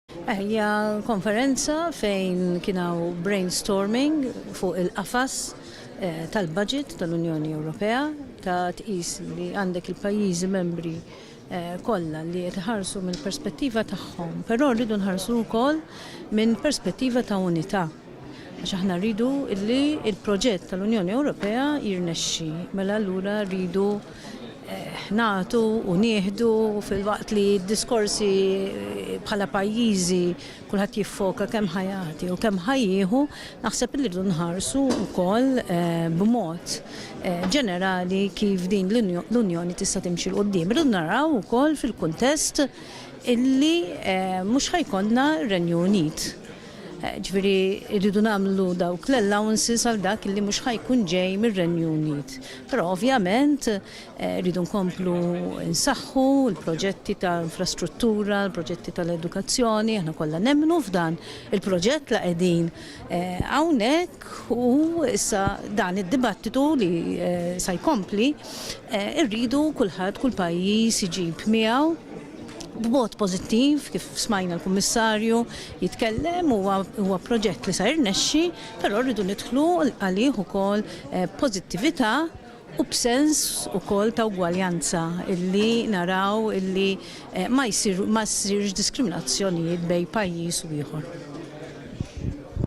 Hija konferenza fejn kienaw brainstorming fuq il-qafas tal-budget tal-Unjoni Ewropea ta' tqis li għandek il-pajjiżi membri kollha li qed iħarsu mill-perspettiva tagħhom, però rridu nħarsu wkoll minn perspettiva ta' unità. Għax aħna rridu li il-proġett tal-Unjoni Ewropea jirnexxi, mela allura rridu nagħtu u nieħdu fil-waqt li d-diskorsi bħala pajjiżi kulħadd jiffoka kemm ħajati u kemm ħajjieħu, naħseb li rridu nħarsu wkoll b'mod ġenerali kif din l-Unjoni tista' timxi l qudiem. Rridu naraw ukoll fil-kuntest illi mhux ħajkollna r-Renju Unit. Ġifieri rridu nagħmlu dawk l-allowances għal dak li mhux ħajkun ġej mir-Renju Unit. Però ovvjament rridu nkomplu nsaħħu l-proġetti ta' infrastruttura, l-proġetti tal-edukazzjoni, aħna kollha nemmnu f'dan il-proġett li qegħdin hawnhekk u issa dan id-dibattitu li se jkompli rridu kulħadd kull pajjiż iġib miegħu b'mod pożittiv kif smajna l-Kummissarju jitkellem huwa proġett li sa jirnexxi, però rridu nidħlu għalih ukoll pożittività u b'sens ukoll ta' ugwaljanza illi naraw illi ma jsirx diskriminazzjonijiet bejn pajjiż u ieħor.